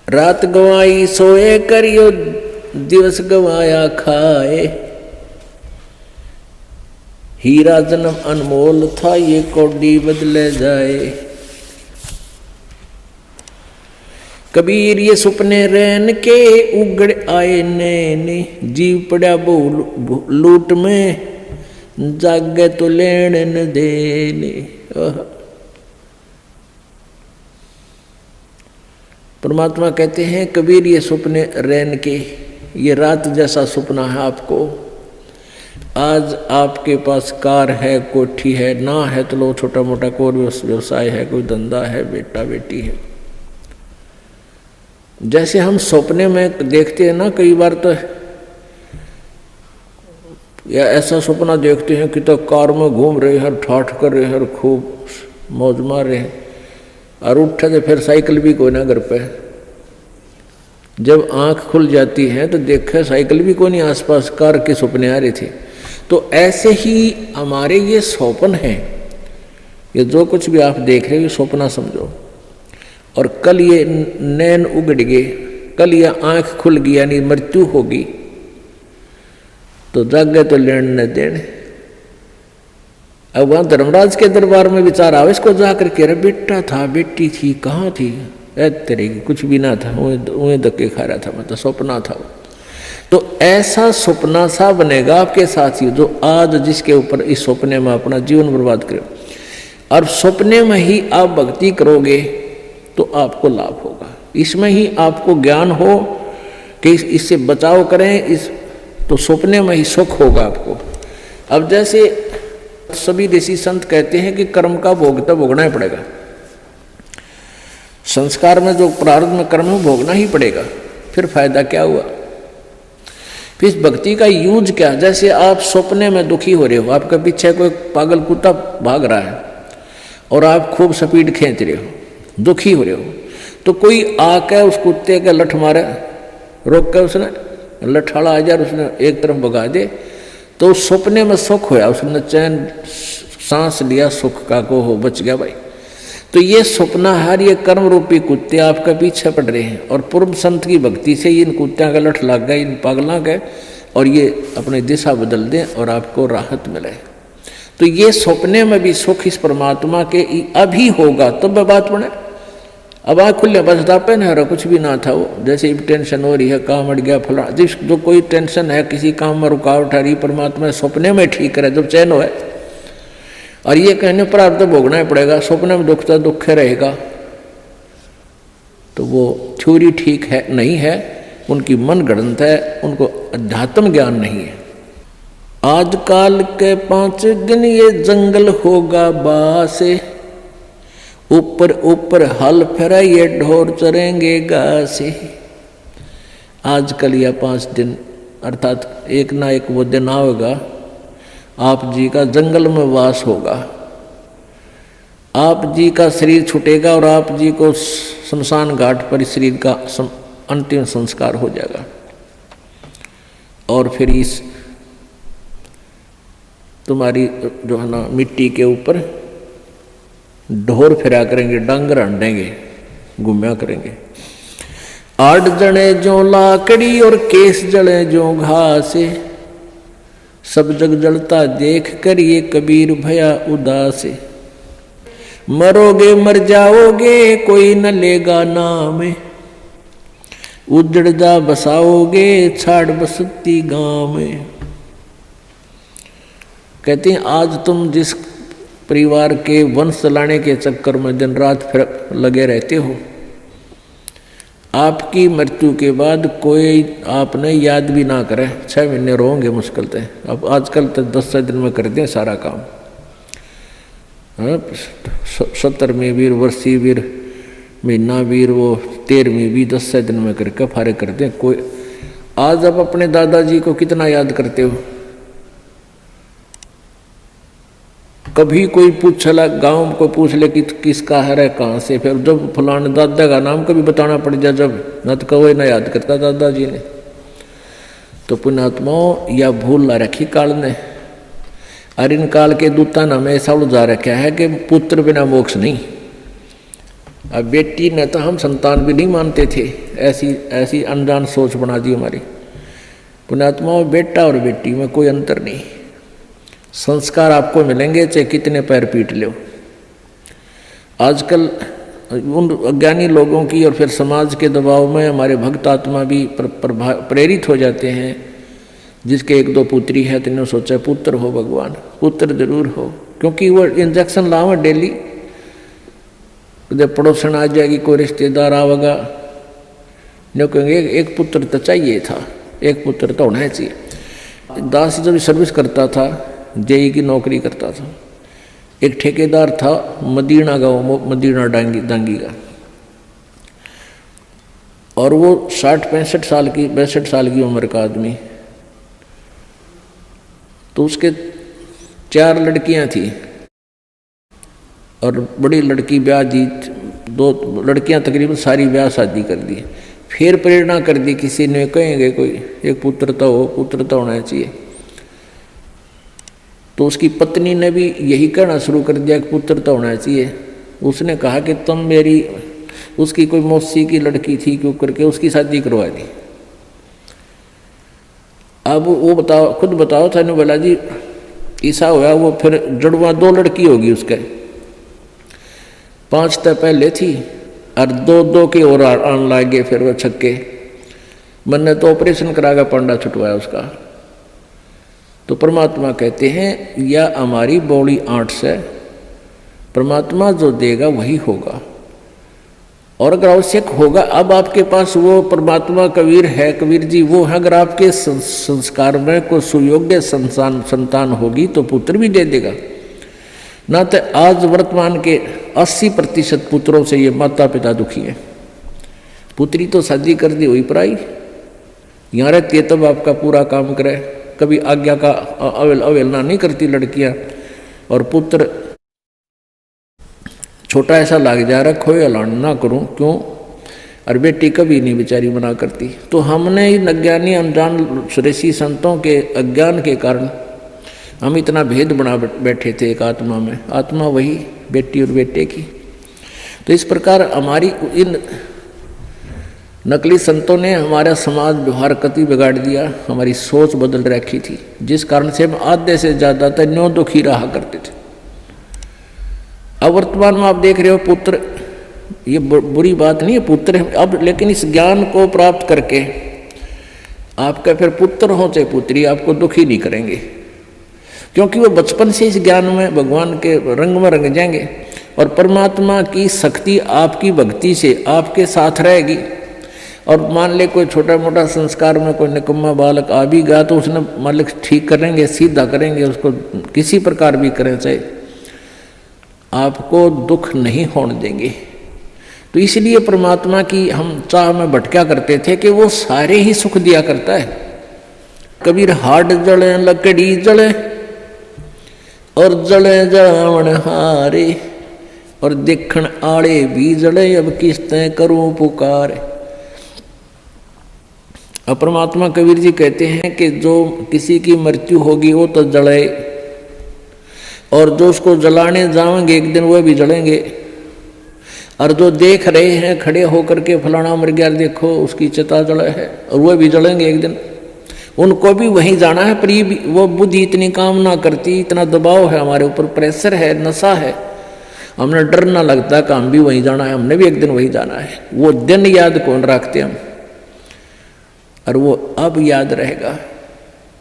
रात गवाई सोए करियो, दिवस गवाया खाए। हीरा जन्म अनमोल था, ये कौड़ी बदले जाए। कबीर ये सुपने रैन के, उगड़ आए नैने। जीव पड़ा बहु लूट में, जागे तो लेन न देने। परमात्मा कहते हैं कबीर ये सुपने रैन के, ये रात जैसा सुपना है आपको। आज आपके पास कार है, कोठी है, ना है तो लो छोटा मोटा कोई व्यवसाय है, कोई धंधा है, बेटा बेटी है। जैसे हम सपने में देखते हैं ना, कई बार तो या ऐसा सपना देखते हैं कि तो कार में घूम रहे हैं, ठाठ कर रहे हैं, खूब मौज मार रहे हैं, और उठे तो फिर साइकिल भी कोई ना घर पे। जब आंख खुल जाती है तो देखा साइकिल भी कोई नहीं आसपास, कार के सपने आ रहे थे। तो ऐसे ही हमारे ये स्वप्न है, ये जो कुछ भी आप देख रहे हो सपना समझो। और कल ये नैन उगड़ गए, कल ये आंख खुल गई, यानी मृत्यु होगी, तो जागे तो लेन न देने। अब वहां धर्मराज के दरबार में विचार आवे इसको जाकर के, अरे बेटा था, बेटी थी, कहाँ थी? तेरे की कुछ भी ना था, उन्हें धक्के खा रहा था, मतलब सपना था। तो ऐसा सपना सा बनेगा आपके साथ ही, जो आज जिसके ऊपर इस सपने में अपना जीवन बर्बाद करे, और सपने में ही आप भक्ति करोगे तो आपको लाभ होगा। इसमें ही आपको ज्ञान हो कि इससे बचाव करें, इस तो सपने में ही सुख होगा आपको। अब जैसे सभी ऋषि संत कहते हैं कि कर्म का भोग तो भोगना ही पड़ेगा, संस्कार में जो प्रारब्ध में कर्म है भोगना ही पड़ेगा, फिर फायदा क्या हुआ? फिर भक्ति का यूज क्या? जैसे आप सपने में दुखी हो रहे हो, आपके पीछे कोई पागल कुत्ता भाग रहा है और आप खूब स्पीड खींच रहे हो, दुखी हो रहे हो, तो कोई आके उस कुत्ते के लठ मारे, रोक के उसने लठाड़ा आ जाए, उसने एक तरफ भगा दे, तो उस सपने में सुख होया, उसने चैन सांस लिया, सुख का को हो, बच गया भाई। तो ये सपना हर ये कर्म रूपी कुत्ते आपका पीछे पड़ रहे हैं, और पूर्व संत की भक्ति से इन कुत्तियों का लठ लग गए, इन पागलों के, और ये अपनी दिशा बदल दें और आपको राहत मिले। तो ये सपने में भी सुख इस परमात्मा के अभी होगा, तब बात बने। अब आँख खुले बस दापे न रहा, कुछ भी ना था वो, जैसे टेंशन हो रही है, काम अड़ गया फला, जिस जो कोई टेंशन है, किसी काम में रुकावट आ रही, परमात्मा सपने में ठीक करे जब चैन हो। और ये कहने पर आप तो भोगना ही पड़ेगा, सपने में दुख तो दुख रहेगा, तो वो थ्योरी ठीक है नहीं है, उनकी मन गणत है, उनको अध्यात्म ज्ञान नहीं है। आजकल के 5 दिन ये जंगल होगा बासे, ऊपर ऊपर हल फेरा ये ढोर चरेंगे घासे। आजकल या 5 दिन अर्थात एक ना एक वो दिन आएगा, आप जी का जंगल में वास होगा, आप जी का शरीर छूटेगा और आप जी को शमशान घाट पर शरीर का अंतिम संस्कार हो जाएगा। और फिर इस तुम्हारी जो है ना मिट्टी के ऊपर ढोर फिरा करेंगे, डांगर हंडेंगे, घूमया करेंगे। 8 जने जो लाकड़ी और केस जले जो घास, सब जग जलता देख कर ये कबीर भया उदास। मरोगे मर जाओगे कोई न लेगा नाम, उजड़ जा बसाओगे छाड़ बसती गांव में। कहते हैं आज तुम जिस परिवार के वंश चलाने के चक्कर में दिन रात फिर लगे रहते हो, आपकी मृत्यु के बाद कोई आपने याद भी ना करे, 6 महीने रोंगे मुश्किल से। अब आजकल तो 10 दिन में कर दें सारा काम, 70वीं वीर, वर्षी वीर, महीना वीर, वो 13वीं भी 10 दिन में करके फारे कर दें। कोई आज अब अपने दादाजी को कितना याद करते हो? कभी कोई पूछला, गांव को पूछ ले कि किसका है, कहाँ से, फिर जब फलाने दादा का नाम कभी बताना पड़ जाए, जब न तो कहो ना याद करता दादाजी ने। तो पुण्यात्माओं या भूल ला रखी काल ने, और इन काल के दूता ने हमें ऐसा उलझा रखा है कि पुत्र बिना मोक्ष नहीं। अब बेटी ने तो हम संतान भी नहीं मानते थे, ऐसी ऐसी अनजान सोच बना दी हमारी। पुण्यात्मा में बेटा और बेटी में कोई अंतर नहीं, संस्कार आपको मिलेंगे चाहे कितने पैर पीट लो। आजकल उन अज्ञानी लोगों की और फिर समाज के दबाव में हमारे भक्त आत्मा भी प्रेरित हो जाते हैं। जिसके एक दो पुत्री है तो इन्होंने सोचा पुत्र हो भगवान, पुत्र जरूर हो, क्योंकि वो इंजेक्शन लाओ डेली। जब पड़ोसन आ जाएगी, कोई रिश्तेदार आवेगा, नहीं कहेंगे एक पुत्र तो चाहिए था, एक पुत्र तो होना चाहिए। दास जब सर्विस करता था, जेई की नौकरी करता था, एक ठेकेदार था मदीना गाँव, मदीना डांगी का, और वो 62 साल की उम्र का आदमी। तो उसके 4 लड़कियां थी और बड़ी लड़की ब्याह दी, 2 लड़कियां तकरीबन सारी ब्याह शादी कर दी। फिर प्रेरणा कर दी, किसी ने कहेंगे कोई एक पुत्र तो हो, पुत्र तो होना चाहिए। तो उसकी पत्नी ने भी यही कहना शुरू कर दिया कि पुत्र तो होना चाहिए। उसने कहा कि तुम मेरी, उसकी कोई मौसी की लड़की थी क्यों करके उसकी शादी करवा दी। अब वो बताओ, खुद बताओ था बोला जी ऐसा हुआ, वो फिर जड़वा 2 लड़की होगी उसके, 5 तो पहले थी और 2 की और आन लग गए। फिर वो छक्के, मैंने तो ऑपरेशन करागा, पंडा छुटवाया उसका। तो परमात्मा कहते हैं या हमारी बॉडी 8 से, परमात्मा जो देगा वही होगा, और अगर आवश्यक होगा, अब आपके पास वो परमात्मा कबीर है, कबीर जी वो है, अगर आपके संस्कार में कोई सुयोग्य संतान होगी तो पुत्र भी दे देगा। ना तो आज वर्तमान के 80% पुत्रों से ये माता पिता दुखी है। पुत्री तो शादी कर दी हुई पराई, यहाँ रहती है तब आपका पूरा काम करे, कभी आज्ञा का अवहेलना नहीं करती लड़कियां, और पुत्र छोटा ऐसा लग जा रहा, खोए अलान ना करूं क्यों, और बेटी कभी नहीं बेचारी मना करती। तो हमने इन अज्ञानी अनजान ऋषि संतों के अज्ञान के कारण हम इतना भेद बना बैठे थे एक आत्मा में, आत्मा वही बेटी और बेटे की। तो इस प्रकार हमारी इन नकली संतों ने हमारा समाज व्यवहार कति बिगाड़ दिया, हमारी सोच बदल रखी थी, जिस कारण से हम आधे से ज़्यादा तो न्यों दुखी रहा करते थे। अब वर्तमान में आप देख रहे हो पुत्र, ये बुरी बात नहीं है पुत्र अब, लेकिन इस ज्ञान को प्राप्त करके आपका फिर पुत्र हो चाहे पुत्री आपको दुखी नहीं करेंगे, क्योंकि वो बचपन से इस ज्ञान में भगवान के रंग में रंग जाएंगे, और परमात्मा की शक्ति आपकी भक्ति से आपके साथ रहेगी। और मान ले कोई छोटा मोटा संस्कार में कोई निकम्मा बालक आ भी गया तो उसने मालिक ठीक करेंगे, सीधा करेंगे, उसको किसी प्रकार भी करें चाहे, आपको दुख नहीं होने देंगे। तो इसलिए परमात्मा की हम चाह में भटका करते थे कि वो सारे ही सुख दिया करता है। कबीर हाड जले लकड़ी जले और जले जावन हारे, और देखण आड़े भी जले, अब किस्तें करूं पुकार। अब परमात्मा कबीर जी कहते हैं कि जो किसी की मृत्यु होगी वो तो जले, और जो उसको जलाने जाएंगे एक दिन वह भी जलेंगे, और जो देख रहे हैं खड़े होकर के फलाना मर गया देखो उसकी चिता जले है, और वह भी जलेंगे एक दिन, उनको भी वहीं जाना है। पर ये वो बुद्धि इतनी काम ना करती, इतना दबाव है हमारे ऊपर, प्रेशर है, नशा है, हमने डर ना लगता कि हम भी वहीं जाना है, हमने भी एक दिन वहीं जाना है। वो दिन याद कौन रखते हम, और वो अब याद रहेगा।